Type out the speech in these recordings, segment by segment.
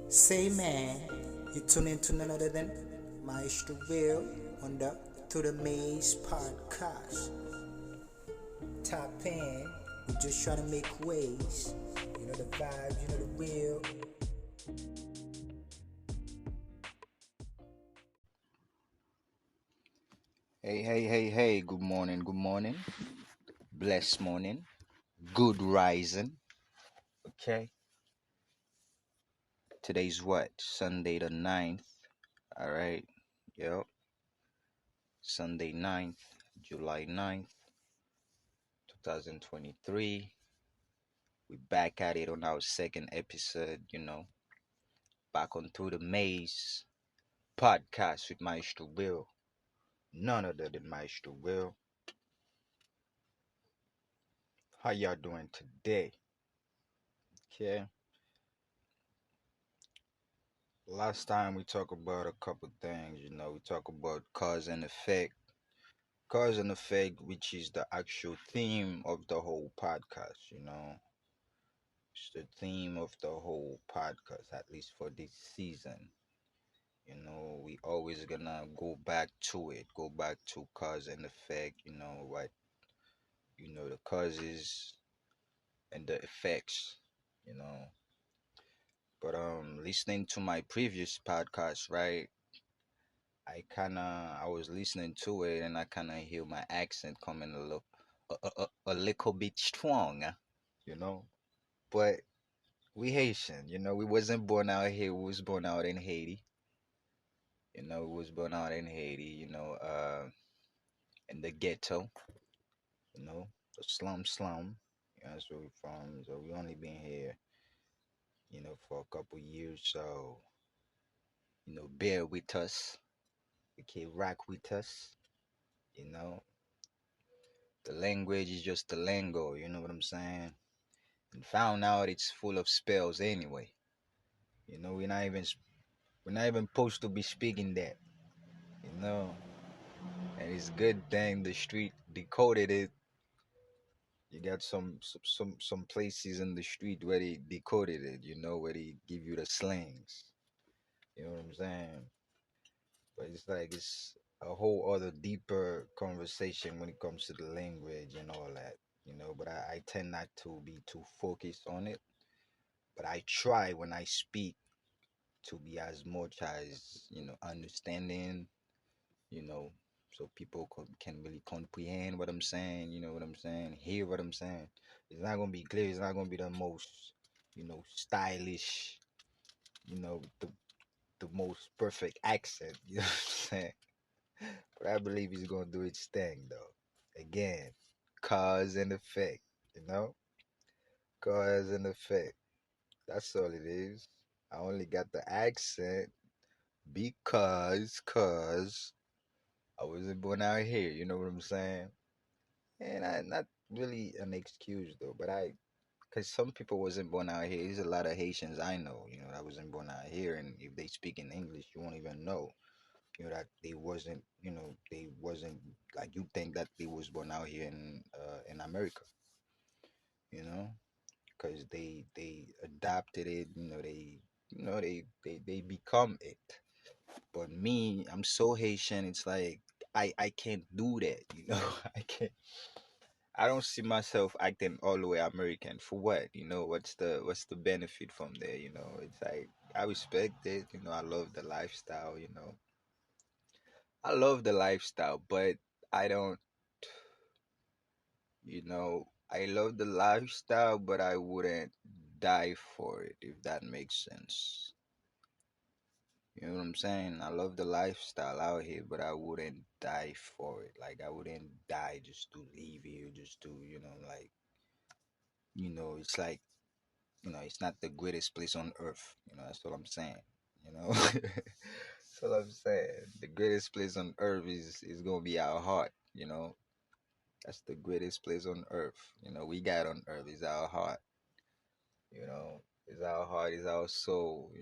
Say man, you tune into none other than Maestrowill on the To the Maze podcast. Top in, we just trying to make waves. You know the vibes, you know the wheel. Hey, good morning, good morning, blessed morning, good rising. Okay, today's what? Sunday the 9th. All right, yep, Sunday 9th, July 9th, 2023. We back at it on our second episode, back on Through the Maze podcast with Maestro Will. None other than Maestro Will. How y'all doing today? Okay, last time we talked about a couple things, we talk about cause and effect. Cause and effect, which is the actual theme of the whole podcast, It's the theme of the whole podcast, at least for this season. We always gonna go back to it, go back to cause and effect, the causes and the effects, you know. But listening to my previous podcast, right? I was listening to it and I kinda hear my accent coming a little bit strong, you know. But we Haitian, we wasn't born out here. We was born out in Haiti. We was born out in Haiti. In the ghetto. The slum. That's where we from. So we only been here, for a couple years. So bear with us. Okay, rock with us. You know, the language is just the lingo. You know what I'm saying? And found out it's full of spells anyway. We're not even supposed to be speaking that. You know, and it's good thing the street decoded it. You got some places in the street where they decoded it, where they give you the slangs. You know what I'm saying? But it's like it's a whole other deeper conversation when it comes to the language and all that, but I tend not to be too focused on it. But I try when I speak to be as much as, understanding, you know, so people can really comprehend what I'm saying, you know what I'm saying, hear what I'm saying. It's not gonna be clear, it's not gonna be the most, stylish, the most perfect accent, you know what I'm saying? But I believe he's gonna do its thing though. Again, cause and effect, you know? Cause and effect. That's all it is. I only got the accent cause I wasn't born out here, you know what I'm saying? And I not really an excuse though, but cause some people wasn't born out here. There's a lot of Haitians I know, that wasn't born out here, and if they speak in English, you won't even know, that they wasn't like you think that they was born out here in America, you know, cause they adopted it, they become it. But me, I'm so Haitian. It's like I can't do that, I can't. I don't see myself acting all the way American. For what? What's the benefit from there? It's like I respect it. I love the lifestyle. I love the lifestyle, but I don't. I love the lifestyle, but I wouldn't die for it if that makes sense. You know what I'm saying? I love the lifestyle out here, but I wouldn't die for it. Like I wouldn't die just to leave here, just to like it's like it's not the greatest place on earth. That's what I'm saying. That's what I'm saying. The greatest place on earth is gonna be our heart. That's the greatest place on earth. We got on earth is our heart. Is our heart, is our soul.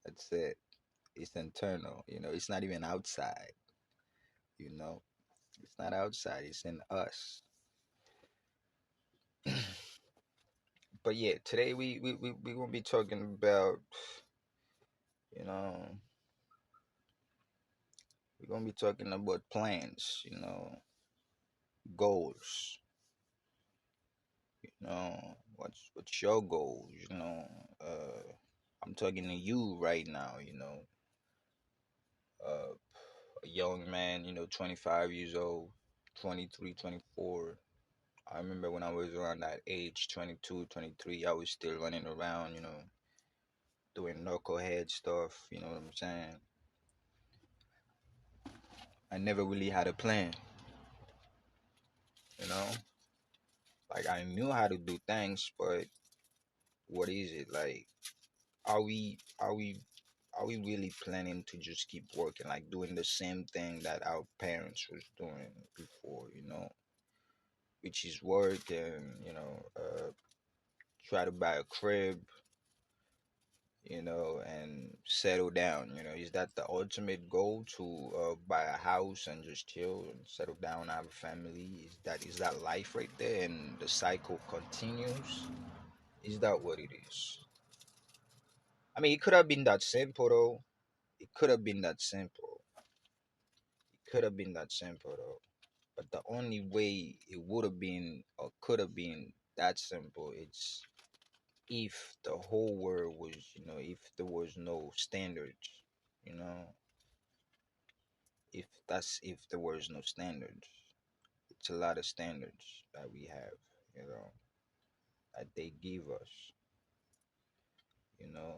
That's it. It's internal. It's not even outside. You know, it's not outside. It's in us. But yeah, today we gonna be talking about. You know, we're gonna be talking about plans. Goals. What's your goals? I'm talking to you right now. A young man. 25 years old, 23, 24. I remember when I was around that age, 22, 23, I was still running around, doing knucklehead stuff, you know what I'm saying? I never really had a plan, you know? Like I knew how to do things, but what is it? Like are we are we are we really planning to just keep working, like doing the same thing that our parents was doing before, which is work and, try to buy a crib, and settle down. Is that the ultimate goal to buy a house and just chill and settle down, have a family? Is that life right there, and the cycle continues? Is that what it is? I mean, it could have been that simple though. It could have been that simple. It could have been that simple though. But the only way it would have been or could have been that simple, it's if the whole world was, if there was no standards, you know, if there was no standards. It's a lot of standards that we have, that they give us,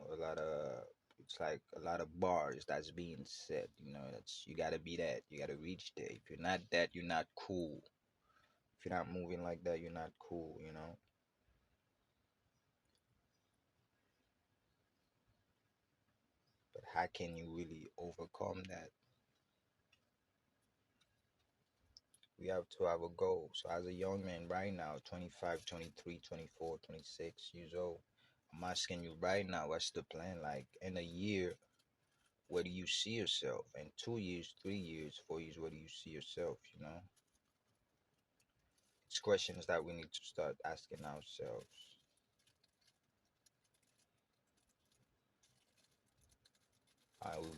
a lot of it's like a lot of bars that's being set, that's you gotta be that, you gotta reach there. If you're not that, you're not cool. If you're not moving like that, you're not cool. But how can you really overcome that? We have to have a goal. So as a young man right now, 25, 23, 24, 26 years old, I'm asking you right now, what's the plan? Like in a year, where do you see yourself? In 2 years, 3 years, 4 years, where do you see yourself? It's questions that we need to start asking ourselves.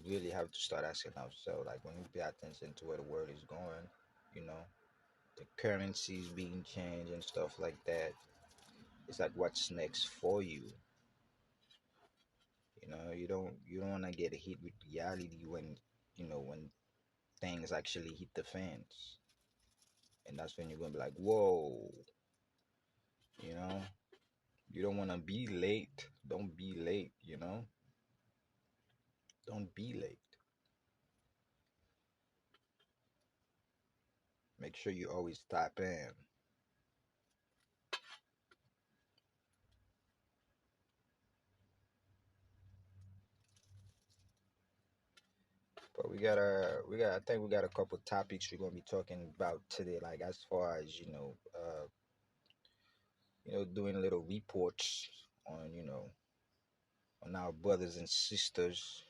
We really have to start asking ourselves, like when we pay attention to where the world is going, you know, the currencies being changed and stuff like that. It's like what's next for you. You don't want to get hit with reality when things actually hit the fans, and that's when you're gonna be like, whoa, you know. You don't want to be late. Don't be late. Don't be late. Make sure you always tap in. But I think we got a couple topics we're gonna be talking about today. Like as far as doing little reports on on our brothers and sisters,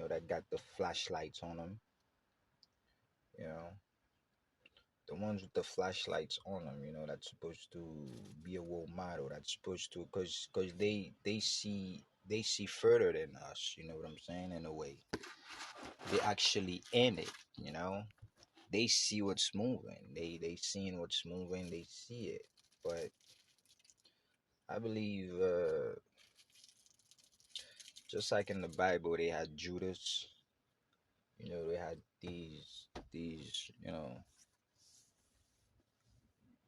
that got the flashlights on them. You know, the ones with the flashlights on them. That's supposed to be a role model. That's supposed to, cause they see further than us. You know what I'm saying? In a way, they actually in it. You know, they see what's moving. They seeing what's moving. They see it. But I believe, just like in the Bible, they had Judas. They had these.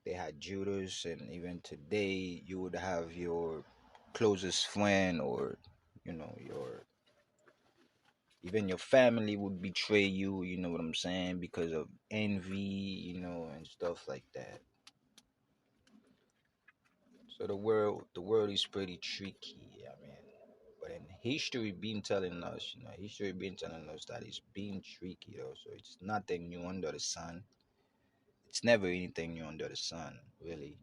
They had Judas, and even today, you would have your closest friend, or your even your family would betray you. You know what I'm saying? Because of envy, and stuff like that. So the world is pretty tricky. I mean, but in history been telling us that it's been tricky though. So it's nothing new under the sun. It's never anything new under the sun, really.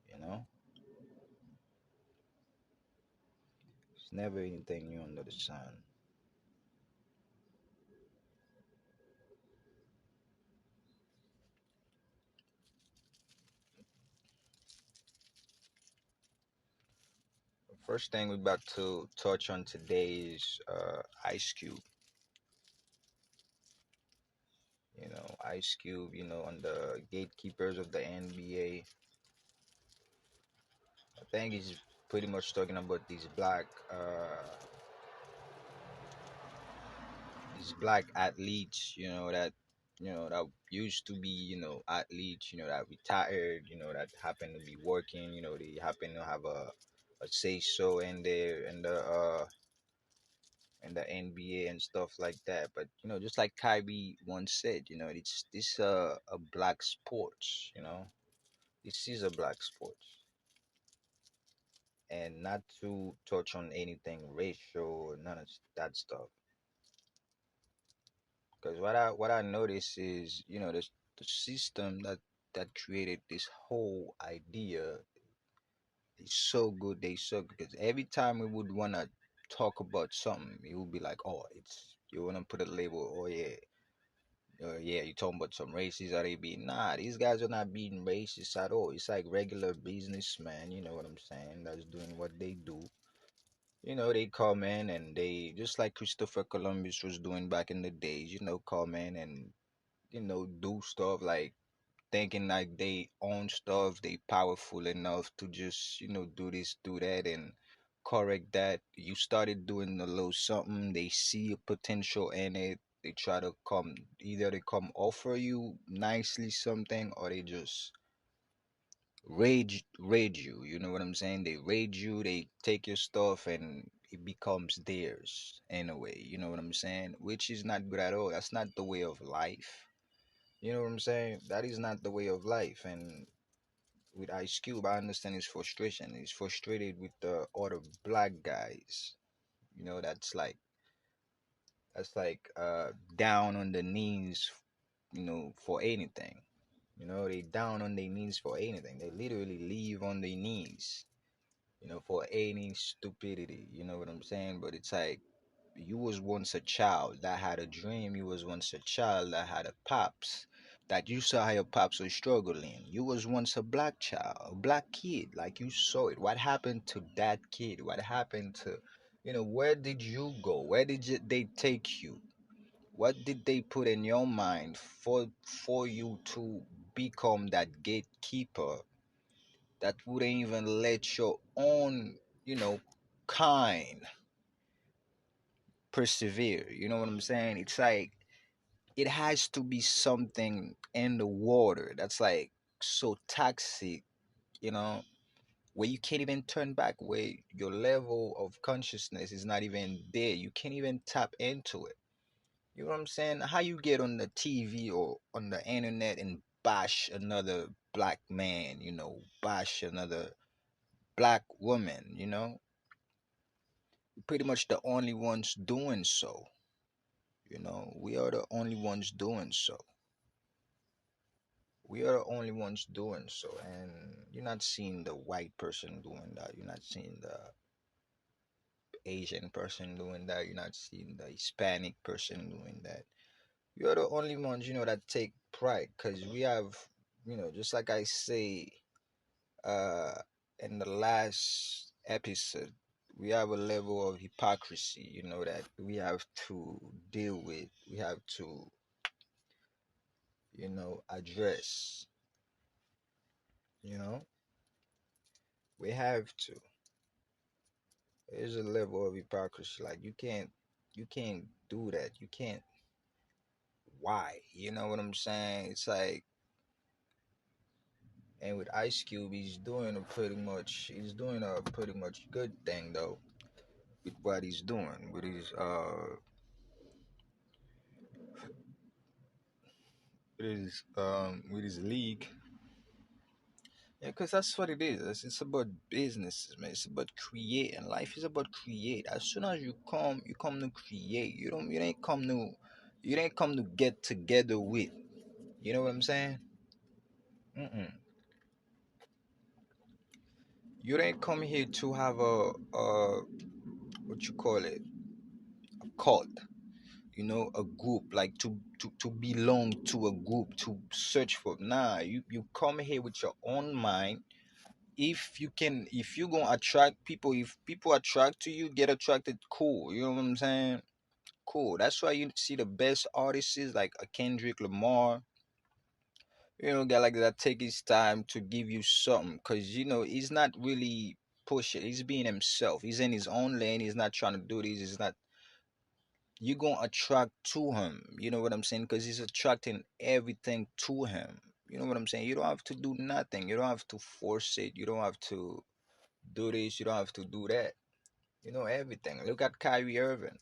You know, it's never anything new under the sun. First thing we're about to touch on today is Ice Cube. Ice Cube. On the gatekeepers of the NBA. I think he's pretty much talking about these black athletes. That used to be athletes. That retired. That happen to be working. They happen to have a say so in the NBA and stuff like that. But just like Kyrie once said, it's this a black sports. This is a black sports, and not to touch on anything racial, none of that stuff. Because what I notice is, the system that created this whole idea is so good. They so good because every time we would wanna talk about something, it would be like, oh, it's you wanna put a label. Oh yeah, yeah, you talking about some racists? Are they being? Nah, these guys are not being racist at all. It's like regular businessmen. You know what I'm saying? That's doing what they do. They come in and they just like Christopher Columbus was doing back in the days. Come in and do stuff like thinking like they own stuff. They powerful enough to just do this, do that, and correct that. You started doing a little something. They see a potential in it. They try to come either they come offer you nicely something or they just raid you. You know what I'm saying? They raid you, they take your stuff and it becomes theirs in a way. You know what I'm saying? Which is not good at all. That's not the way of life. You know what I'm saying? That is not the way of life. And with Ice Cube, I understand his frustration. He's frustrated with the other black guys. That's like down on the knees, for anything. They down on their knees for anything. They literally leave on their knees, for any stupidity. You know what I'm saying? But it's like you was once a child that had a dream. You was once a child that had a pops. That you saw how your pops was struggling. You was once a black child, a black kid. Like you saw it. What happened to that kid? What happened to, where did you go? Where did they take you? What did they put in your mind for you to become that gatekeeper that wouldn't even let your own, you know, kind persevere? You know what I'm saying? It's like it has to be something in the water that's like so toxic, you know, where you can't even turn back, where your level of consciousness is not even there. You can't even tap into it. You know what I'm saying? How you get on the TV or on the internet and bash another black man, bash another black woman, pretty much the only ones doing so. We are the only ones doing so. We are the only ones doing so. And you're not seeing the white person doing that. You're not seeing the Asian person doing that. You're not seeing the Hispanic person doing that. You're the only ones, that take pride because we have, just like I say uh, in the last episode, we have a level of hypocrisy, that we have to deal with. We have to, address, you know, we have to. There's a level of hypocrisy. Like you can't do that. You can't. Why? You know what I'm saying? It's like, and with Ice Cube, he's doing a pretty much good thing though with what he's doing with his league. Yeah, because that's what it is. It's about businesses, man. It's about creating. Life is about create. As soon as you come to create. You didn't come to get together with. You know what I'm saying? Mm-mm. You didn't come here to have a what you call it, a cult. A group, like to belong to a group, to search for. Nah, you come here with your own mind. if you gonna attract people, if people attract to you, get attracted, cool. You know what I'm saying? Cool. That's why you see the best artists is like a Kendrick Lamar. You know, guy like that take his time to give you something, cause you know he's not really pushing. He's being himself. He's in his own lane. He's not trying to do this. He's not. You gonna attract to him. You know what I'm saying? Cause he's attracting everything to him. You know what I'm saying? You don't have to do nothing. You don't have to force it. You don't have to do this. You don't have to do that. You know everything. Look at Kyrie Irving.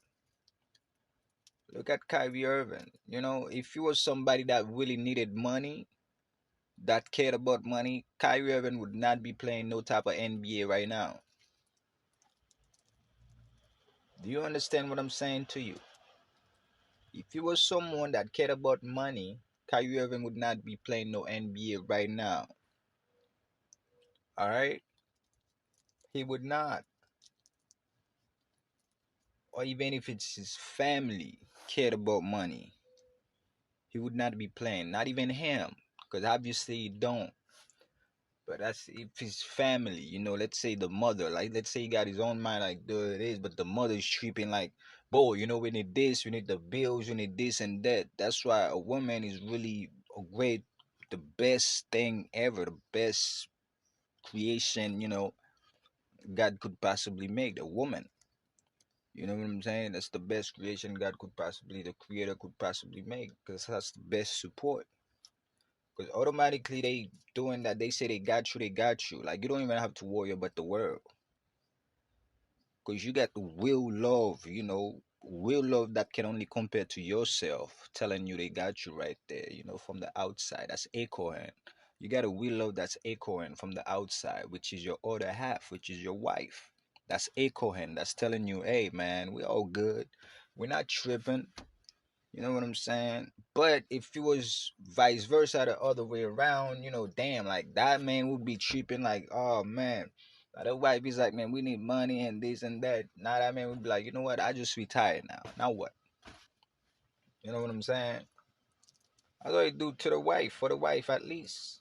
Look at Kyrie Irving. You know, if he was somebody that really needed money, that cared about money, Kyrie Irving would not be playing no type of NBA right now. Do you understand what I'm saying to you? If he was someone that cared about money, Kyrie Irving would not be playing no NBA right now. All right? He would not. Or even if it's his family cared about money, he would not be playing. Not even him. Because obviously he don't. But that's if his family, you know, let's say the mother, like let's say he got his own mind, like dude it is, but the mother is tripping like, boy, you know, we need this, we need the bills, we need this and that. That's why a woman is really a great, the best thing ever, the best creation, you know, God could possibly make, the woman. You know what I'm saying? That's the best creation God could possibly, the creator could possibly make, because that's the best support. Because automatically they doing that, they say they got you, they got you. Like you don't even have to worry about the world. Because you got the real love, you know, real love that can only compare to yourself, telling you they got you right there, you know, from the outside. That's echoing. You got a real love that's echoing from the outside, which is your other half, which is your wife. That's echoing. That's telling you, hey, man, we all good. We're not tripping. You know what I'm saying? But if it was vice versa, the other way around, you know, damn, like that man would be tripping, like, oh man. Like the wife is like, man, we need money and this and that. Now that man would be like, you know what? I just retired now. Now what? You know what I'm saying? That's what you do to the wife, for the wife at least.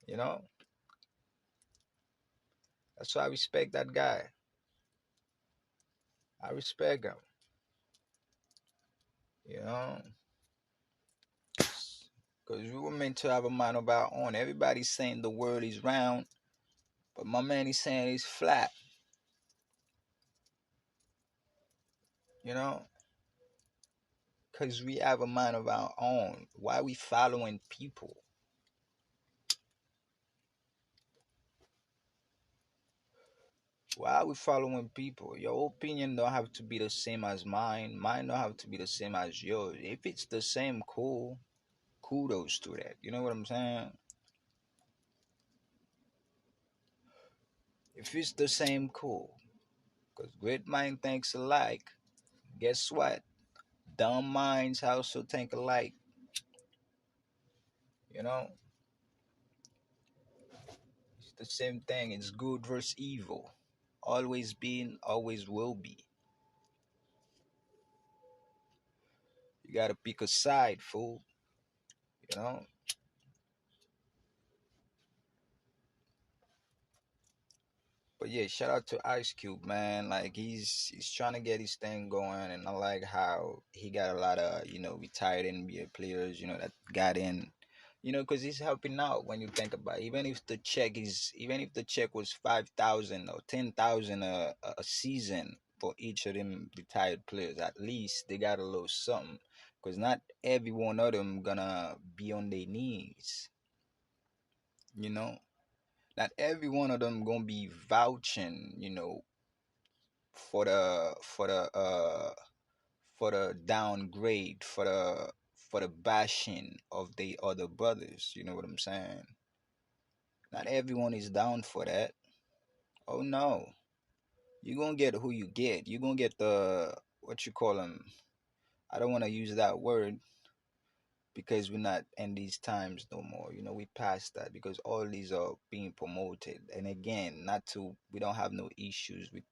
You know? That's why I respect that guy. I respect him. You know? Because we were meant to have a mind of our own. Everybody's saying the world is round, but my man is saying it's flat. You know? Because we have a mind of our own. Why are we following people? Why are we following people? Your opinion don't have to be the same as mine. Mine don't have to be the same as yours. If it's the same, cool. Kudos to that. You know what I'm saying? If it's the same, cool. Because great mind thinks alike. Guess what? Dumb minds also think alike. You know? It's the same thing. It's good versus evil. Always been, always will be. You gotta pick a side, fool. You know? But yeah, shout out to Ice Cube, man. Like he's trying to get his thing going, and I like how he got a lot of retired NBA players, that got in, because he's helping out when you think about it. Even if the check was 5,000 or 10,000 a season for each of them retired players, at least they got a little something, because not every one of them gonna be on their knees, you know. Not every one of them gonna be vouching, for the downgrade, for the bashing of the other brothers. You know what I'm saying? Not everyone is down for that. Oh no, you gonna get who you get. You gonna get the what you call them. I don't want to use that word because we're not in these times no more. We passed that because all these are being promoted. And again, not to we don't have no issues with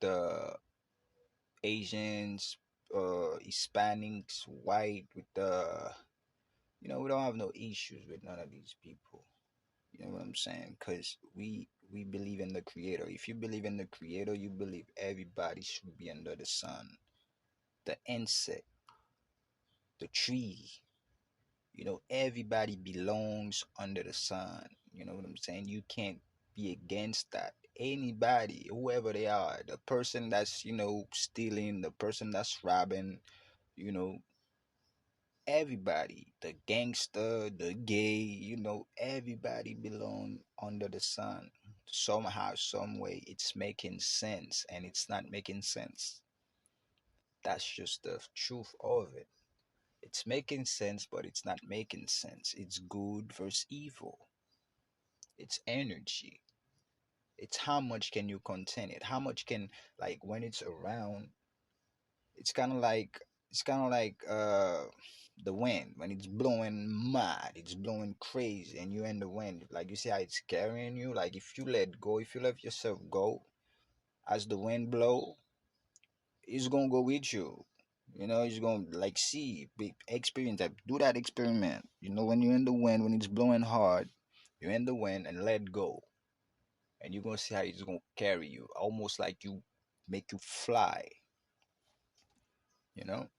the Asians, Hispanics, white, with the we don't have no issues with none of these people. You know what I'm saying? Because we believe in the creator. If you believe in the creator, you believe everybody should be under the sun. The insect, the tree, everybody belongs under the sun. You know what I'm saying? You can't be against that. Anybody, whoever they are, the person that's, stealing, the person that's robbing, you know, everybody, the gangster, the gay, everybody belong under the sun. Somehow, some way, it's making sense, and it's not making sense. That's just the truth of it. It's making sense, but it's not making sense. It's good versus evil. It's energy. It's how much can you contain it? How much can, like, when it's around, it's kind of like the wind when it's blowing mad, it's blowing crazy, and you're in the wind. Like, you see how it's carrying you. Like, if you let go, if you let yourself go, as the wind blow, it's gonna go with you. It's gonna, like, see, experience that. Do that experiment. When you're in the wind, when it's blowing hard, you're in the wind and let go, and you're gonna see how it's gonna carry you, almost like you make you fly. You know.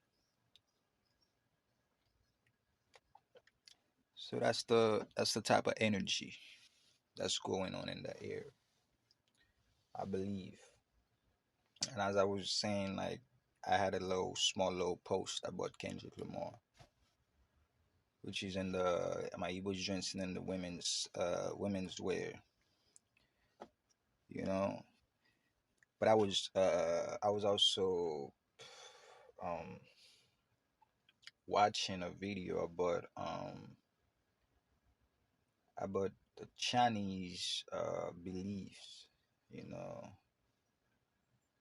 So that's the type of energy that's going on in the air, I believe. And as I was saying, like, I had a small little post about Kendrick Lamar, which is in he was dressing in the women's wear, you know. But I was also um watching a video about the Chinese beliefs, you know,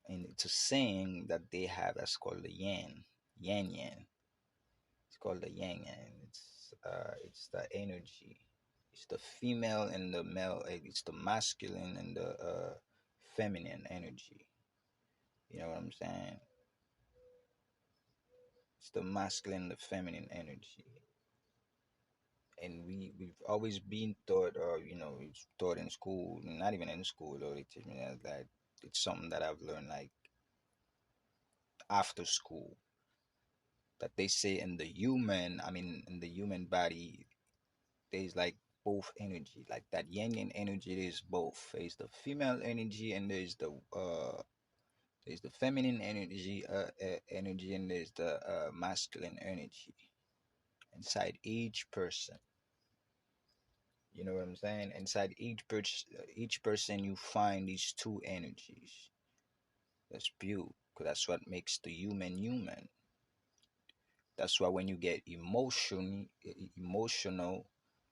and it's a saying that they have that's called the yan. It's called the yang yang. It's the energy. It's the female and the male. It's the masculine and the feminine energy. You know what I'm saying? It's the masculine and the feminine energy. And we've always been taught, or it's taught in school, not even in school, though they teach me that it's something that I've learned, like, after school, that they say in the human body, there's, like, both energy, like that yin and energy. There's both. There's the female energy, and there's the feminine energy, and there's the masculine energy inside each person. You know what I'm saying? Inside each person, you find these two energies. That's beautiful, because that's what makes the human human. That's why when you get emotional,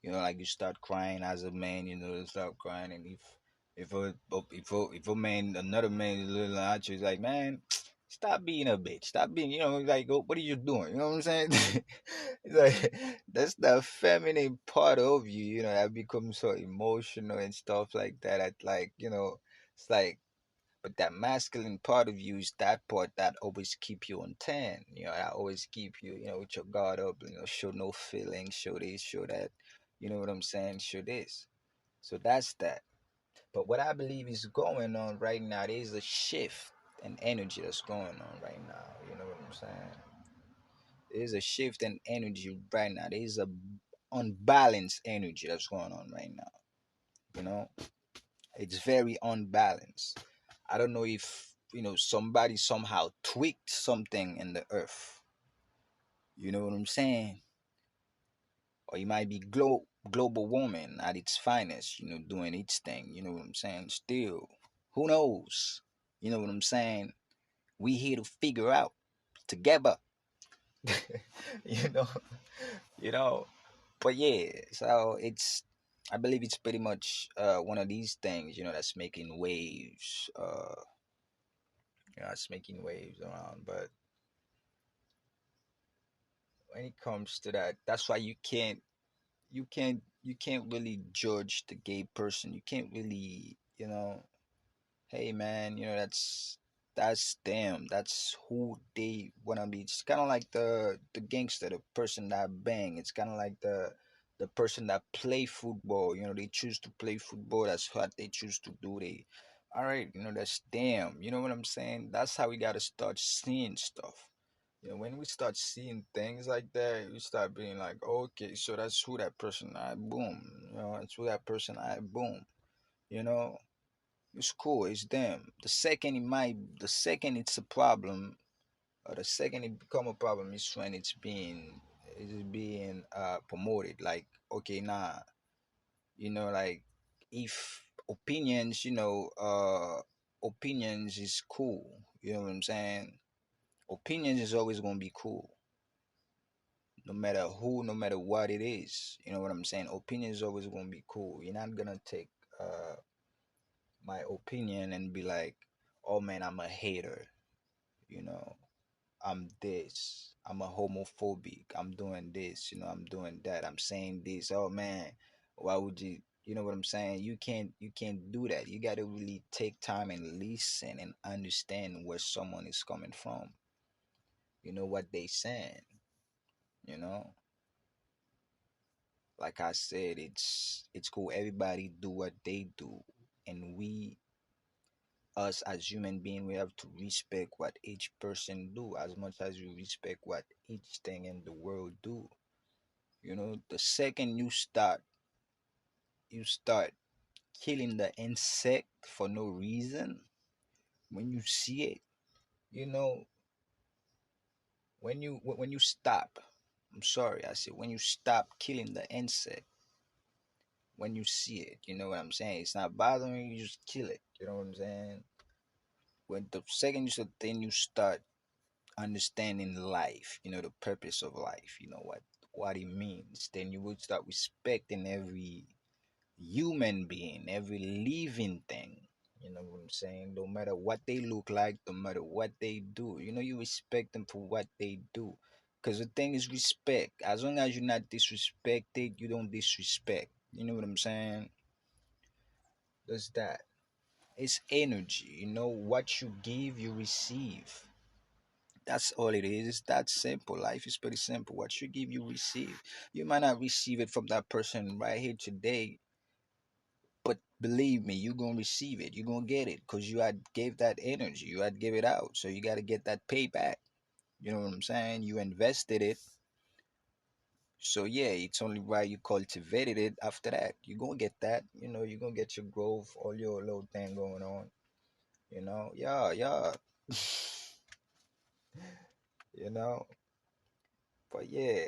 like, you start crying as a man, you start crying, and if a man, another man is little at you, it's like, man, stop being a bitch, stop being, like, oh, what are you doing? You know what I'm saying? It's like, that's the feminine part of you, that becomes so emotional and stuff like that. At, like, it's like, but that masculine part of you is that part that always keep you on 10. That always keep you, with your guard up, show no feelings, show this, show that. You know what I'm saying? Show this. So that's that. But what I believe is going on right now, there's a shift in energy that's going on right now. You know what I'm saying? There's a shift in energy right now. There's a unbalanced energy that's going on right now. You know? It's very unbalanced. I don't know if somebody somehow tweaked something in the earth. You know what I'm saying? Or it might be global warming at its finest. Doing its thing. You know what I'm saying? Still, who knows? You know what I'm saying? We here to figure out together. you know, you know. But yeah, so I believe it's pretty much one of these things. That's making waves. It's making waves around. But when it comes to that, that's why you can't really judge the gay person. You can't really, hey man, that's them. That's who they wanna be. It's kind of like the gangster, the person that bang. It's kind of like the person that play football, they choose to play football. That's what they choose to do. They, all right, that's them. You know what I'm saying? That's how we gotta start seeing stuff. When we start seeing things like that, we start being like, okay, so that's who that person I boom. That's who that person I boom. You know, it's cool. It's them. The second it's a problem, or the second it become a problem is when it's being promoted. Like, okay, nah, like if opinions, opinions is cool. You know what I'm saying? Opinions is always gonna be cool, no matter who, no matter what it is. You know what I'm saying? Opinion is always gonna be cool. You're not gonna take my opinion and be like, oh man, I'm a hater. You know, I'm this. I'm a homophobic. I'm doing this. I'm doing that. I'm saying this. Oh man, why would you? You know what I'm saying? You can't do that. You gotta really take time and listen and understand where someone is coming from. You know what they saying. You know, like I said, it's cool. Everybody do what they do, and us as human being, we have to respect what each person do as much as you respect what each thing in the world do. The second you start killing the insect for no reason, when you see it, you know, when you stop. I'm sorry, I said when you stop killing the insect, when you see it, you know what I'm saying? It's not bothering you, you just kill it. You know what I'm saying? When the second you start understanding life, the purpose of life, what it means, then you would start respecting every human being, every living thing. You know what I'm saying? No matter what they look like, no matter what they do, you respect them for what they do. Because the thing is respect. As long as you're not disrespected, you don't disrespect. You know what I'm saying? That's that. It's energy. What you give, you receive. That's all it is. It's that simple. Life is pretty simple. What you give, you receive. You might not receive it from that person right here today, but believe me, you're gonna receive it. You're gonna get it because you had gave that energy. You had give it out. So you gotta get that payback. You know what I'm saying? You invested it. So yeah, it's only right you cultivated it after that. You're gonna get that. You're gonna get your growth, all your little thing going on. Yeah, yeah. you know. But yeah,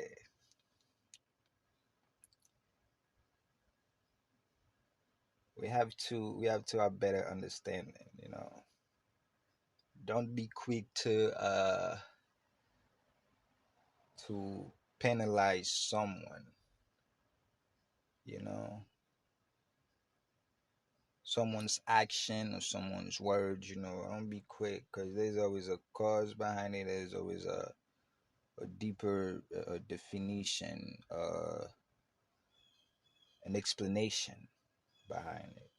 we have to have better understanding. Don't be quick to penalize someone, someone's action or someone's words. Don't be quick because there's always a cause behind it. There's always a deeper definition, an explanation behind it.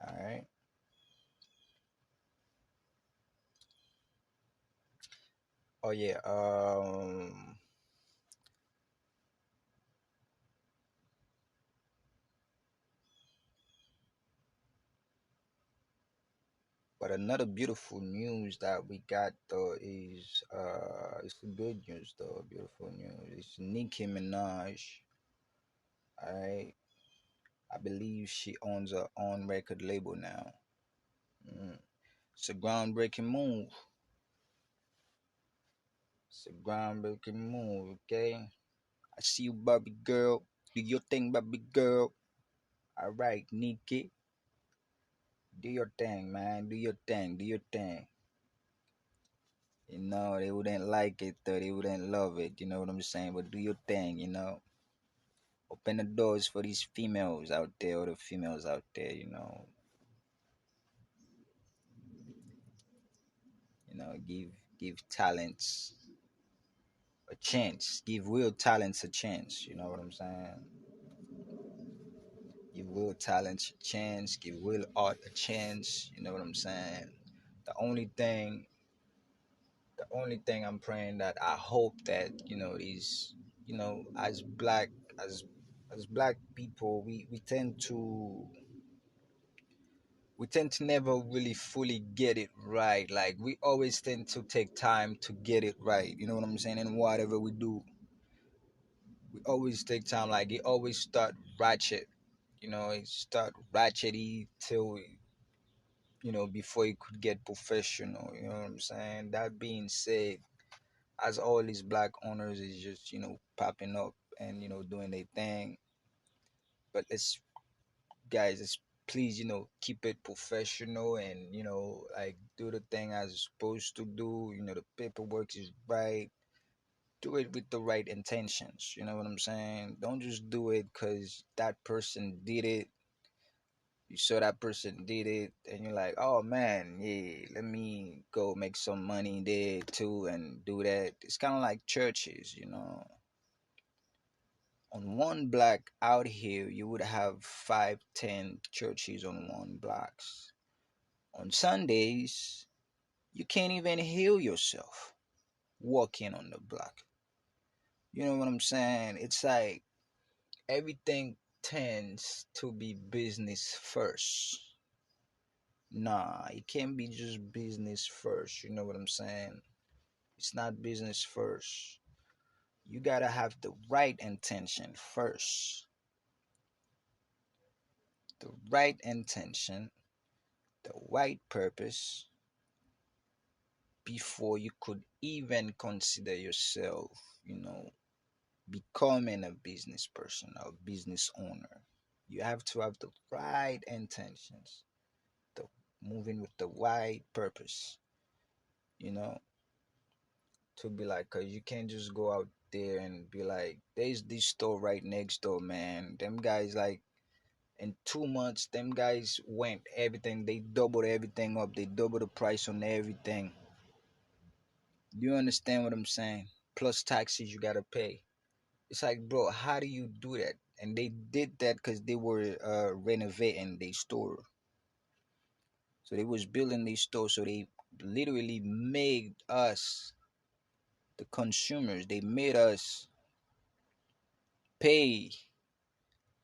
All right. Oh yeah. But another beautiful news that we got though is it's the good news though, beautiful news. It's Nicki Minaj. Alright. I believe she owns her own record label now. Mm. It's a groundbreaking move. It's a groundbreaking move, okay? I see you, Barbie girl. Do your thing, Barbie girl. Alright, Nicki. Do your thing, man. Do your thing. Do your thing. They wouldn't like it though. They wouldn't love it. You know what I'm saying? But do your thing. Open the doors for these females out there, or the females out there. Give talents a chance. Give real talents a chance. You know what I'm saying? Give real talents a chance. Give real art a chance. You know what I'm saying? The only thing, the only thing I'm praying that I hope that these, as black as as black people, we tend to never really fully get it right. Like we always tend to take time to get it right. You know what I'm saying? And whatever we do, we always take time. Like it always start ratchet. It start ratchety till before it could get professional. You know what I'm saying? That being said, as all these black owners is just popping up and doing their thing, but let's guys, let's please keep it professional and like do the thing as it's supposed to do. The paperwork is right. Do it with the right intentions. You know what I'm saying? Don't just do it because that person did it. You saw that person did it and you're like, oh man, yeah, let me go make some money there too and do that. It's kind of like churches. On one block out here you would have 5, 10 churches on one blocks. On Sundays you can't even heal yourself walking on the block. You know what I'm saying? It's like everything tends to be business first. Nah, it can't be just business first. You know what I'm saying? It's not business first. You gotta have the right intention first. The right intention, the right purpose before you could even consider yourself, becoming a business person or business owner. You have to have the right intentions, the moving with the right purpose, you know, to be like, cause you can't just go out there and be like, there's this store right next door, man. Them guys like in 2 months, them guys went everything. They doubled everything up. They doubled the price on everything. You understand what I'm saying? Plus taxes you gotta pay. It's like, bro, how do you do that? And they did that because they were renovating their store. So they was building their store. So they literally made us, the consumers, they made us pay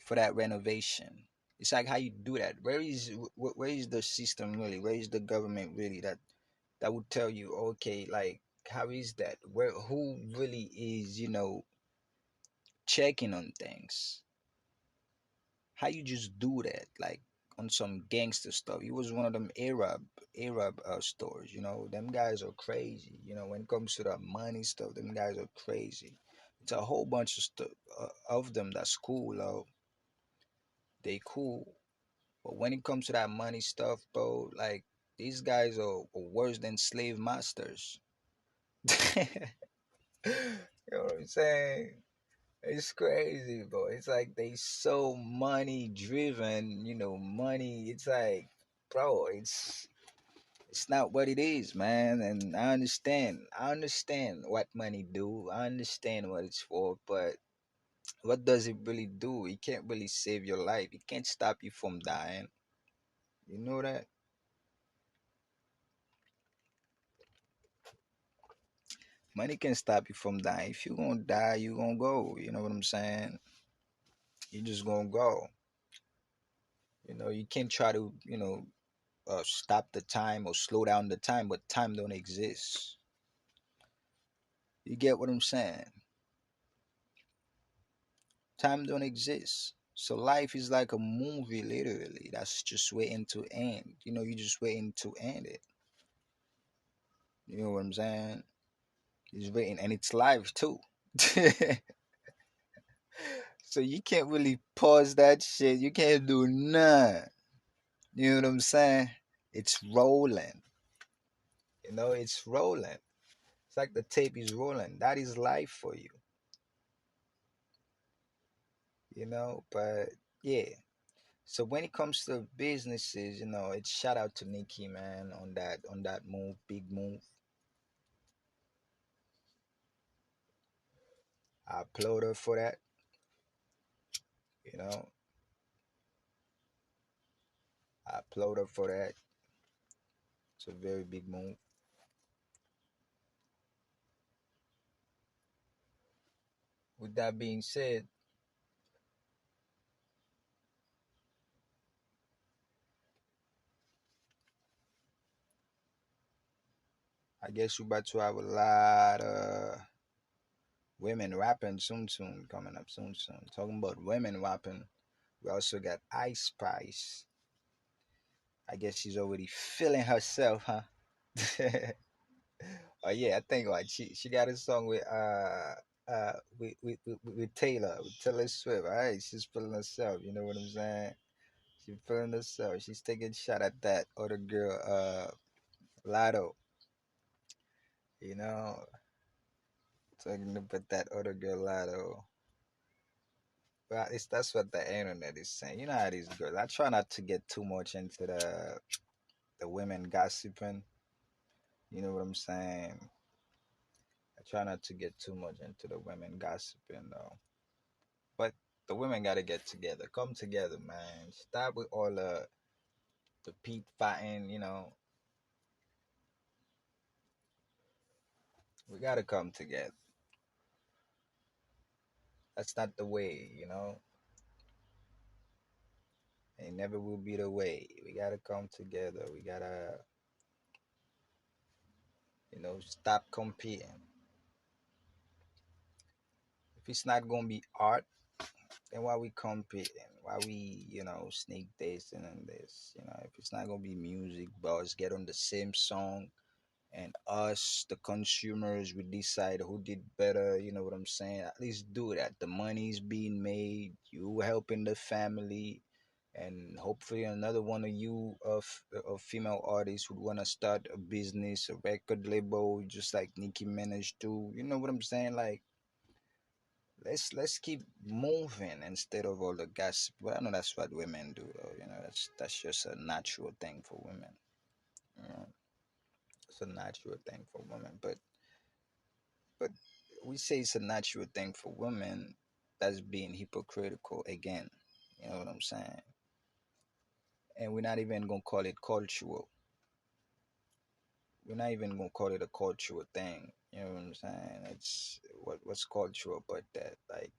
for that renovation. It's like how you do that. Where is the system really? Where is the government really that would tell you, okay, like how is that? Who really is checking on things? How you just do that like on some gangster stuff? It was one of them Arab stores. Them guys are crazy. When it comes to that money stuff, them guys are crazy. It's a whole bunch of stuff of them that's cool. They cool, but when it comes to that money stuff, bro, like these guys are worse than slave masters. You know what I'm saying? It's crazy, bro. It's like they so money driven, money. It's like, bro, it's not what it is, man. And I understand. I understand what money do. I understand what it's for, but what does it really do? It can't really save your life. It can't stop you from dying. You know that? Money can stop you from dying. If you're gonna die, you're gonna go. You know what I'm saying? You're just gonna go. You can't try to, stop the time or slow down the time, but time don't exist. You get what I'm saying? Time don't exist. So life is like a movie, literally. That's just waiting to end. You just waiting to end it. You know what I'm saying? It's waiting, and it's live too. So you can't really pause that shit. You can't do none. You know what I'm saying? It's rolling. It's rolling. It's like the tape is rolling. That is life for you. But yeah. So when it comes to businesses, it's shout out to Nikki, man, on that move, big move. I applaud her for that. You know, I applaud her for that. It's a very big move. With that being said, I guess we're about to have a lot of women rapping soon, coming up soon. Talking about women rapping, we also got Ice Spice. I guess she's already feeling herself, huh? Oh yeah, I think like she got a song with Taylor Swift. All right, she's feeling herself. You know what I'm saying? She's feeling herself. She's taking a shot at that other girl, Lotto. You know, talking about that other girl, Lotto. Well, it's that's what the internet is saying. You know how these girls. I try not to get too much into the women gossiping. You know what I'm saying? I try not to get too much into the women gossiping though. But the women gotta get together. Come together, man. Stop with all the Pete fighting. You know, we gotta come together. That's not the way. You know, it never will be the way. We gotta come together. We gotta, stop competing. If it's not gonna be art, then why we competing? Why we, sneak this and this? If it's not gonna be music, but us get on the same song and us, the consumers, we decide who did better. You know what I'm saying? At least do that. The money's being made. You helping the family, and hopefully another one of you of female artists would want to start a business, a record label, just like Nicki Minaj do. You know what I'm saying? Like let's keep moving instead of all the gossip. But I know that's what women do, though. That's just a natural thing for women. You know, it's a natural thing for women. But we say it's a natural thing for women. That's being hypocritical again. You know what I'm saying? And we're not even gonna call it cultural. We're not even gonna call it a cultural thing. You know what I'm saying? It's what's cultural, but that like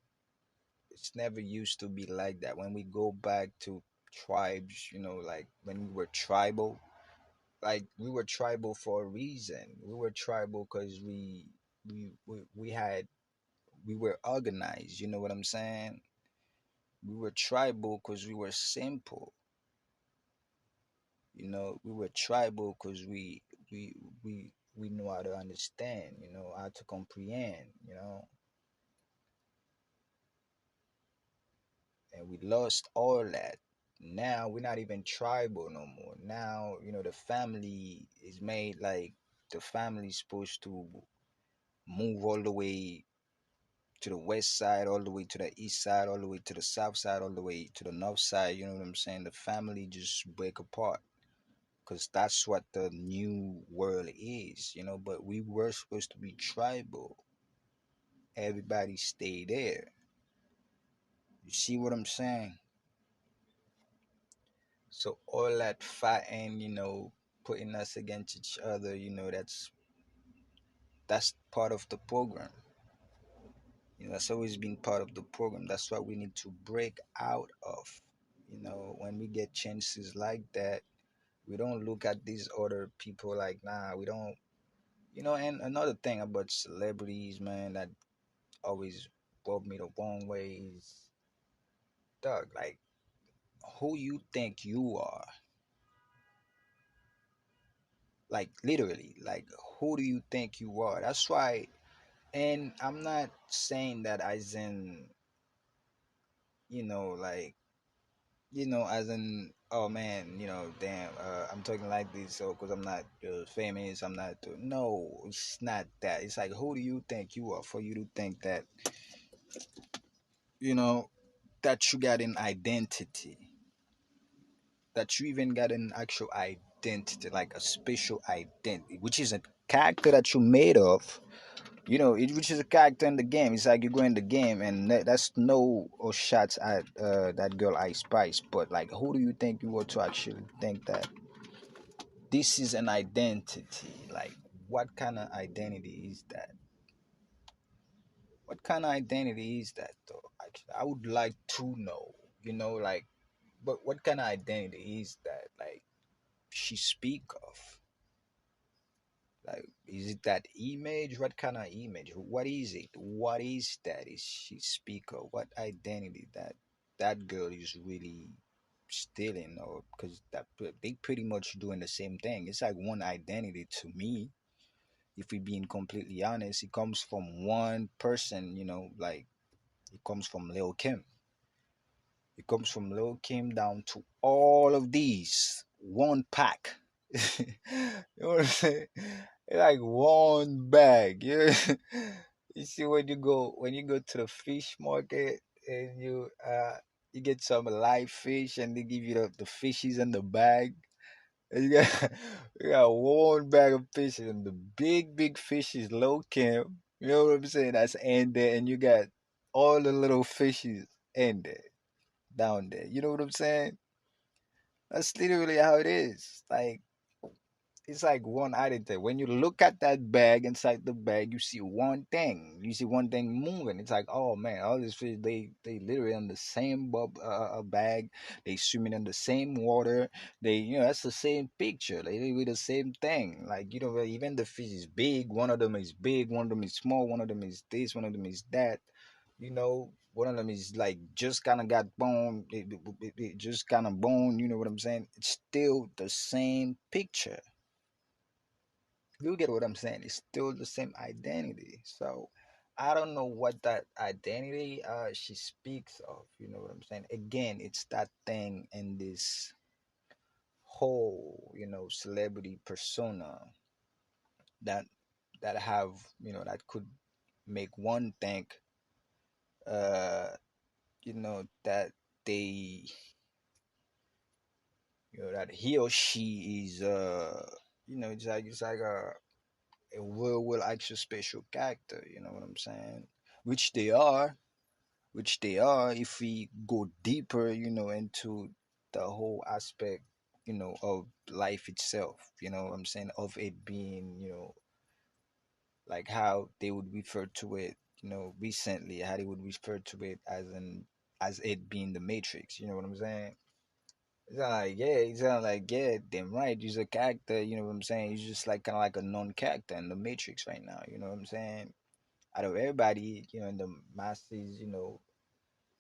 it's never used to be like that. When we go back to tribes, like when we were tribal, like we were tribal for a reason. We were tribal because we had we were organized. You know what I'm saying? We were tribal because we were simple. We were tribal because we know how to understand. How to comprehend. And we lost all that. Now we're not even tribal no more. Now, the family is made like the family's supposed to move all the way to the west side, all the way to the east side, all the way to the south side, all the way to the north side. You know what I'm saying? The family just break apart because that's what the new world is, But we were supposed to be tribal. Everybody stay there. You see what I'm saying? So all that fighting, putting us against each other, that's part of the program. That's always been part of the program. That's what we need to break out of. When we get chances like that, we don't look at these other people like, nah, we don't. And another thing about celebrities, man, that always rubbed me the wrong way is, dog, like, who you think you are? Like, literally, like, who do you think you are? That's why. And I'm not saying that as in, like, as in, oh man, damn, I'm talking like this, so because I'm not famous, I'm not. No, it's not that. It's like, who do you think you are for you to think that, you know, that you got an identity, that you even got an actual identity, like a special identity, which is a character that you made of. Which is a character in the game. It's like you go in the game, and that's no or shots at that girl Ice Spice. But like, who do you think you were to actually think that this is an identity? Like, what kind of identity is that? What kind of identity is that, though? Actually, I would like to know. Like, but what kind of identity is that? Like, she speak of. Like, is it that image? What kind of image? What is it? What is that? Is she speak of? What identity that girl is really stealing? Or because they pretty much doing the same thing. It's like one identity to me. If we being completely honest, it comes from one person. Like it comes from Lil Kim. It comes from Lil Kim down to all of these one pack. You know what I'm saying? It's like one bag. You see when you go to the fish market and you get some live fish and they give you the fishes in the bag. And you got you got one bag of fishes and the big fish is Lil Kim. You know what I'm saying? That's in there and you got all the little fishes in there down there. You know what I'm saying? That's literally how it is. Like it's like one identity. When you look at that bag, inside the bag, you see one thing. You see one thing moving. It's like, oh man, all these fish, they literally in the same bag. They swimming in the same water. That's the same picture. They do the same thing. Like even the fish is big. One of them is big. One of them is small. One of them is this. One of them is that. One of them is like just kind of got bone. It just kind of bone. You know what I'm saying? It's still the same picture. You get what I'm saying? It's still the same identity. So I don't know what that identity she speaks of. You know what I'm saying? Again, it's that thing in this whole celebrity persona that have that could make one think that they that he or she is it's like a will actual special character. You know what I'm saying? Which they are, if we go deeper, into the whole aspect, of life itself. You know what I'm saying? Of it being, like how they would refer to it, recently, how they would refer to it as it being the Matrix. You know what I'm saying? It's not like, yeah, damn right. He's a character, you know what I'm saying? He's just like kind of like a known character in the Matrix right now, you know what I'm saying? Out of everybody, in the masses,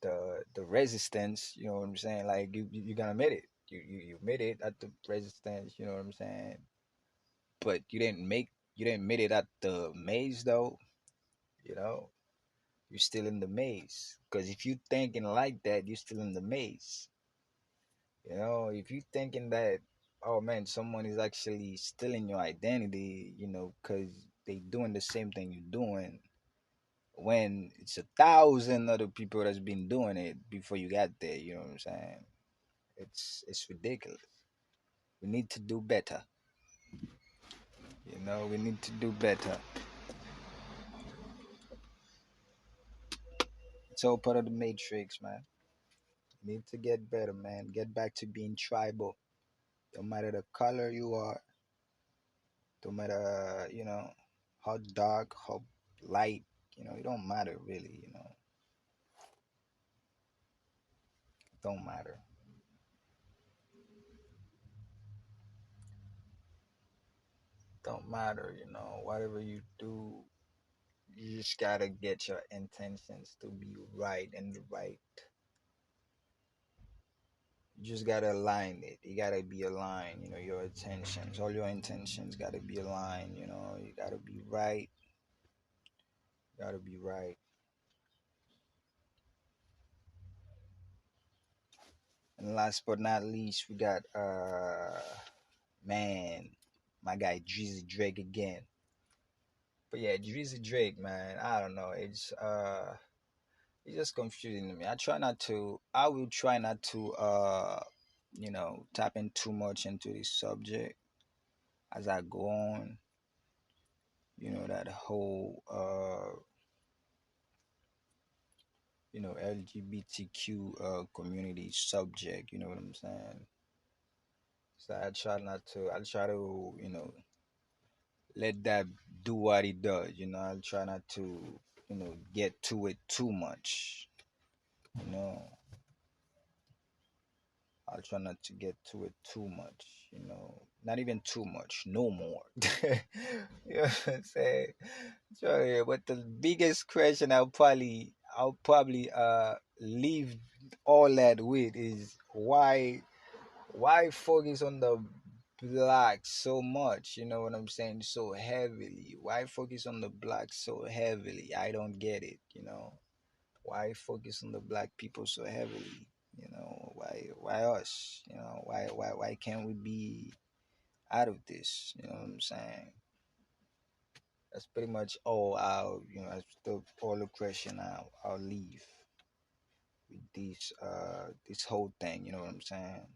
the resistance, you know what I'm saying? Like you gonna admit it. You made it at the resistance, you know what I'm saying? But you didn't make it at the maze though, you know? You're still in the maze. Because if you thinking like that, you're still in the maze. If you thinking that, oh man, someone is actually stealing your identity, because they doing the same thing you're doing, when it's 1,000 other people that's been doing it before you got there. You know what I'm saying? It's ridiculous. We need to do better. We need to do better. It's all part of the matrix, man. We need to get better, man. Get back to being tribal. Don't matter the color you are. Don't matter, how dark, how light. It don't matter really. It don't matter. Don't matter. Whatever you do, you just gotta get your intentions to be right and right. You just gotta align it. You gotta be aligned. Your intentions, all your intentions gotta be aligned. You gotta be right. Gotta be right. And last but not least, we got man, my guy Drizzy Drake again. But yeah, Drizzy Drake, man, I don't know. It's just confusing to me. I will try not to tap in too much into this subject as I go on. That whole LGBTQ community subject, you know what I'm saying? So I try to, let that do what it does, I'll try not to, get to it too much, you know. I'll try not to get to it too much, not even too much, no more. You know what I'm saying? Sorry, but the biggest question I'll probably leave all that with is why focus on the black so much? You know what I'm saying? So heavily. Why focus on the black so heavily? I don't get it, why focus on the black people so heavily? Why us? Why can't we be out of this? You know what I'm saying? That's pretty much all that's all the question I'll leave with this whole thing, you know what I'm saying?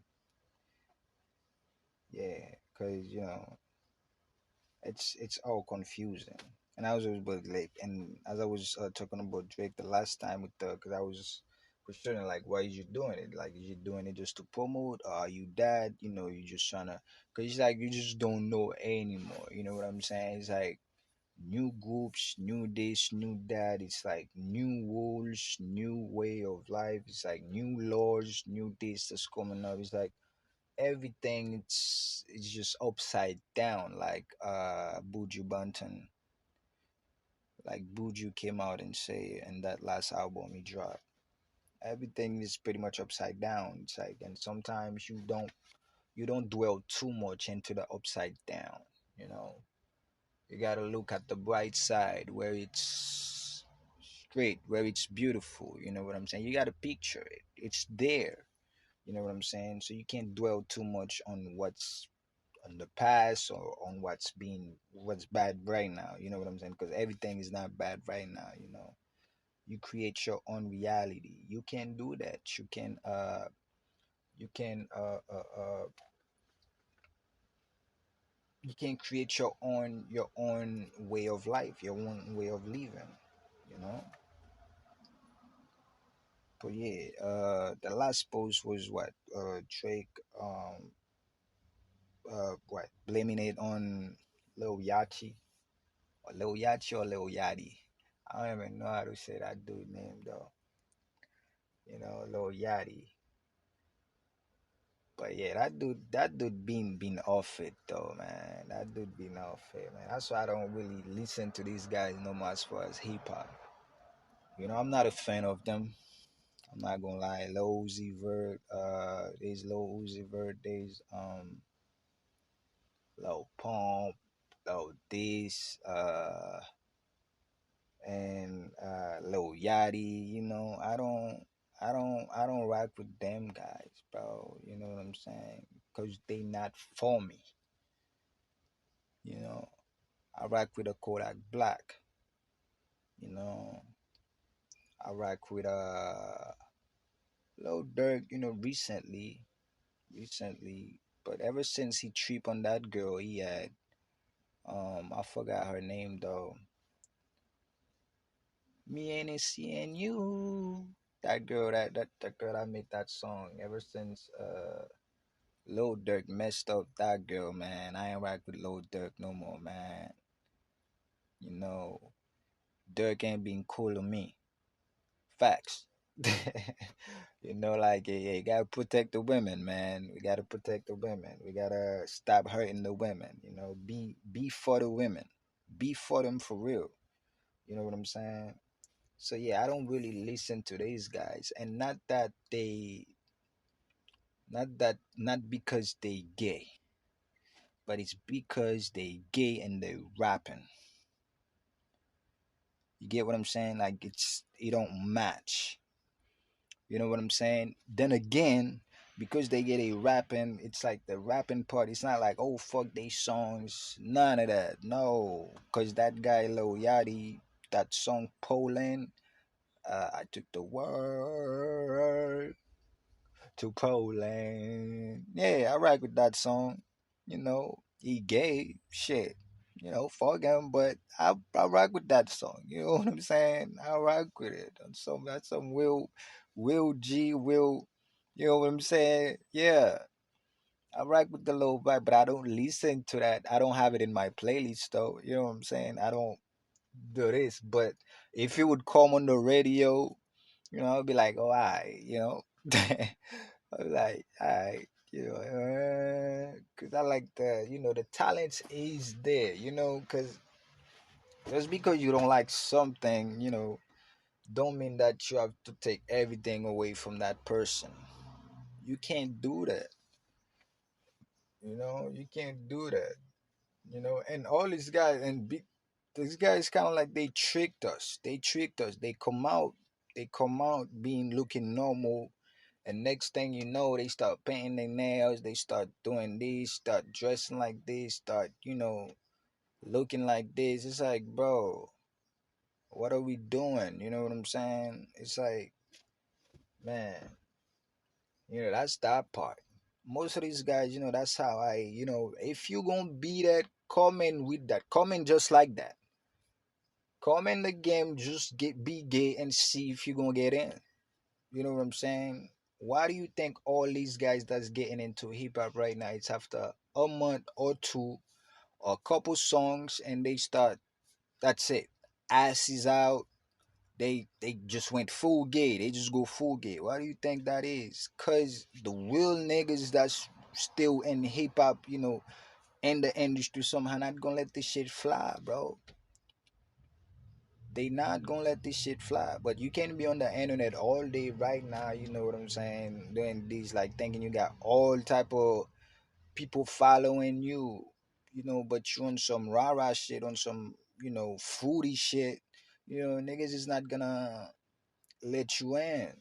Yeah, cause it's all confusing. And I was always like, and as I was talking about Drake the last time with because I was questioning like, why is you doing it? Like, is you doing it just to promote, or are you that? You just trying to, because it's like you just don't know anymore. You know what I'm saying? It's like new groups, new this, new that. It's like new rules, new way of life. It's like new laws, new this that's coming up. It's like everything it's just upside down, like Buju Banton, like Buju came out and say in that last album he dropped, everything is pretty much upside down. It's like, and sometimes you don't dwell too much into the upside down, you know. You gotta look at the bright side where it's straight, where it's beautiful, you know what I'm saying? You gotta picture it. It's there. You know what I'm saying? So you can't dwell too much on what's on the past or on what's bad right now. You know what I'm saying? Because everything is not bad right now. You create your own reality. You can do that. You can create your own way of life, your own way of living. You know. But yeah, the last post was what Drake what blaming it on Lil Yachty or Lil Yachty. I don't even know how to say that dude name though. Lil Yachty. But yeah, that dude been off it though, man. That dude been off it, man. That's why I don't really listen to these guys no more as far as hip hop. I'm not a fan of them. I'm not gonna lie. Low Uzi Vert, there's Low Uzi Vert, there's Low Pump, Low this, and Lil Yachty. I don't rock with them guys, bro. You know what I'm saying? Cause they not for me. You know, I rock with a Kodak Black. You know, I rock with Lil Durk. Recently, but ever since he tripped on that girl he had, I forgot her name though. Me ain't seeing you. That girl that made that song. Ever since Lil Durk messed up that girl, man. I ain't rock with Lil Durk no more, man. You know, Durk ain't being cool to me. Facts. Like, yeah, you gotta protect the women, man. We gotta protect the women. We gotta stop hurting the women. Be for the women. Be for them for real. You know what I'm saying? So yeah, I don't really listen to these guys, and not because they gay, but it's because they gay and they rapping. You get what I'm saying? Like it don't match. You know what I'm saying? Then again, because they get a rapping, it's like the rapping part. It's not like, oh fuck they songs, none of that. No, cause that guy Lil Yachty, that song Poland, I took the word to Poland. Yeah, I rock with that song. He gay shit. Fuck him, but I rock with that song. You know what I'm saying? I rock with it. That's some Will G Will. You know what I'm saying? Yeah, I rock with the low vibe, but I don't listen to that. I don't have it in my playlist though. You know what I'm saying? I don't do this, but if it would come on the radio, I'd be like, oh, I. I'm like, alright, cause I like the talent is there, cause just because you don't like something, don't mean that you have to take everything away from that person. You can't do that. You can't do that. And all these guys these guys kind of like they tricked us. They tricked us. They come out being looking normal, and next thing you know, they start painting their nails. They start doing this, start dressing like this, start looking like this. It's like, bro, what are we doing? You know what I'm saying? It's like, man, that's that part. Most of these guys, that's how if you gonna be that, come in with that. Come in just like that. Come in the game, just be gay and see if you gonna get in. You know what I'm saying? Why do you think all these guys that's getting into hip hop right now, it's after a month or two, or a couple songs, and they start, that's it. Ass is out. They just went full gay. They just go full gay. Why do you think that is? Cause the real niggas that's still in hip hop, in the industry somehow not gonna let this shit fly, bro. They not gonna let this shit fly. But you can't be on the internet all day right now, you know what I'm saying? Doing these, like, thinking you got all type of people following you, but you on some rah-rah shit, on some, fruity shit. Niggas is not gonna let you in.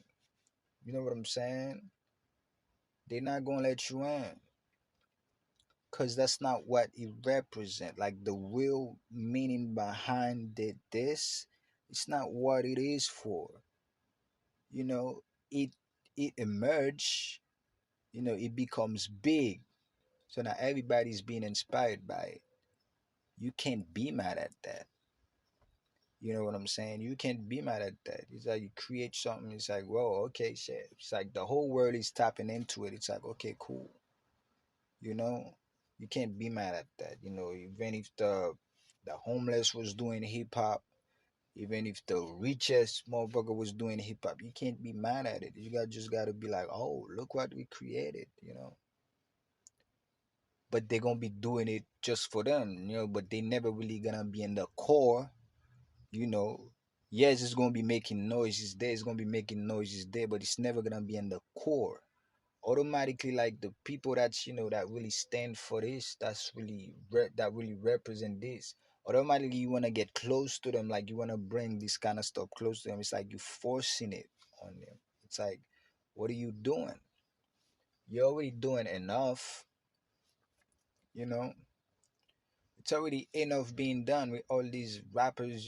You know what I'm saying? They're not gonna let you in. Cause that's not what it represent. Like the real meaning behind this, it's not what it is for. You know, it it emerge, it becomes big. So now everybody's being inspired by it. You can't be mad at that. You know what I'm saying? You can't be mad at that. It's like you create something, it's like, whoa, okay, shit. It's like the whole world is tapping into it. It's like, okay, cool. You know? You can't be mad at that. Even if the homeless was doing hip hop, even if the richest motherfucker was doing hip hop, you can't be mad at it. You got just gotta be like, oh, look what we created. But they're gonna be doing it just for them, but they never really gonna be in the core, you know. Yes, it's gonna be making noises there, it's gonna be making noises there, but it's never gonna be in the core. Automatically, like the people that really stand for this, that really represent this, automatically you want to get close to them, like you want to bring this kind of stuff close to them. It's like you forcing it on them. It's like, what are you doing? You're already doing enough. You know it's already enough being done with all these rappers,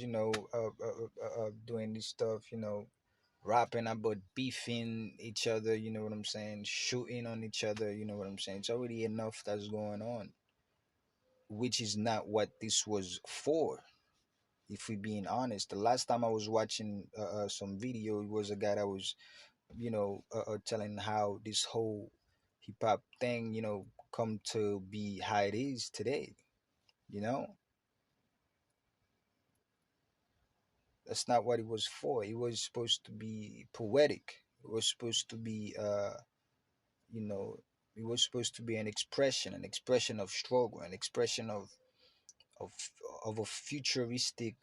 doing this stuff, rapping about beefing each other, you know what I'm saying, shooting on each other, you know what I'm saying. It's already enough that's going on, which is not what this was for. If we being honest, the last time I was watching some video, it was a guy that was, telling how this whole hip hop thing, come to be how it is today. You know, that's not what it was for. It was supposed to be poetic. It was supposed to be, you know, it was supposed to be an expression of struggle, an expression of of a futuristic,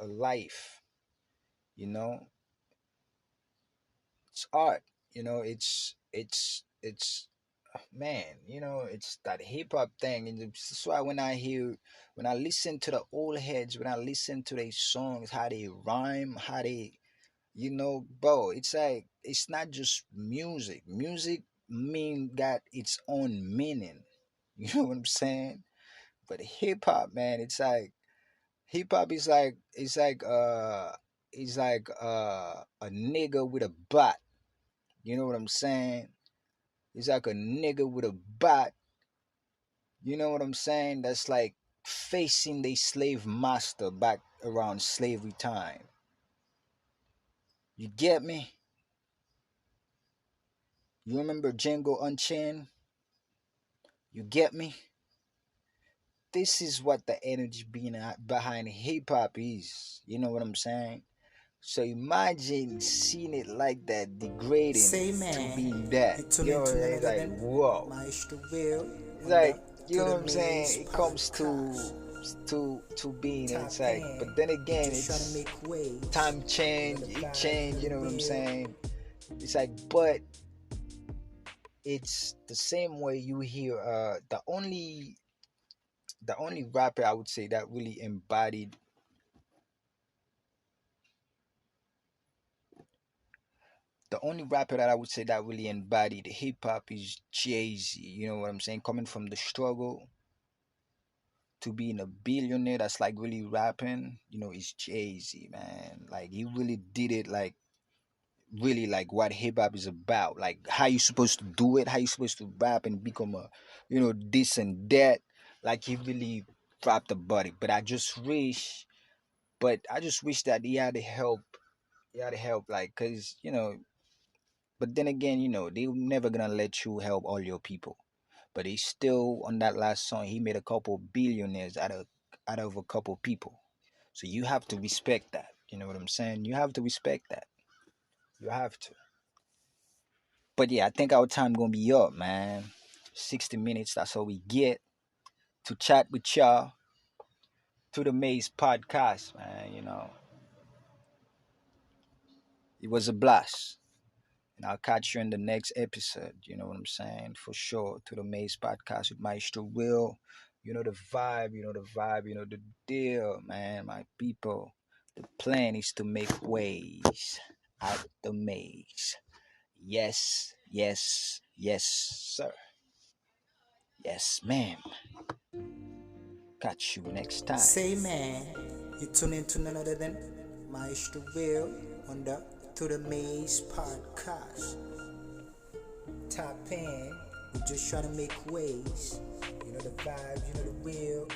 life. You know, it's art. It's man. It's that hip hop thing, and that's why when I listen to the old heads, when I listen to their songs, how they rhyme, how they, bro, it's like it's not just music. Music got its own meaning. You know what I'm saying? But hip hop, man, it's like hip hop is like a nigga with a bat. You know what I'm saying? It's like a nigga with a bat. You know what I'm saying? That's like facing the slave master back around slavery time. You get me? You remember Django Unchained? You get me? This is what the energy being behind hip hop is. You know what I'm saying? So imagine seeing it like that, degrading Say to man, being that. you tune You know what into I'm none saying? It's other like, than whoa. Maestrowill It's on the like, you To know the what I'm saying? Maze It comes podcast. to being, Top it's like, but 10, then we again, just trying to it's make waves. time You know change, the it vibes, you change, know you the know what I'm real. saying? It's like, but it's the same way you hear the only rapper I would say that really embodied the only rapper that I would say that really embodied hip hop is Jay-Z. You know what I'm saying? Coming from the struggle to being a billionaire that's like really rapping, is Jay-Z, man. Like he really did it like really like what hip hop is about. Like how you supposed to do it, how you supposed to rap and become a, this and that. Like he really rapped about it. But I just wish that he had the help. He had the help, like, cause but then again, they're never gonna let you help all your people. But he still on that last song, he made a couple billionaires out of a couple people. So you have to respect that. You know what I'm saying? You have to respect that. You have to. But yeah, I think our time gonna be up, man. 60 minutes, that's all we get to chat with y'all to the Maze podcast, man. It was a blast. And I'll catch you in the next episode. You know what I'm saying? For sure. To the Maze podcast with Maestrowill. You know the vibe, you know the deal, man. My people. The plan is to make ways out the maze. Yes, yes, yes, sir. Yes, ma'am. Catch you next time. Say man, you tune into none other than Maestrowill on the To the Maze podcast. Top 10, we just trying to make waves. You know the vibes, you know the real.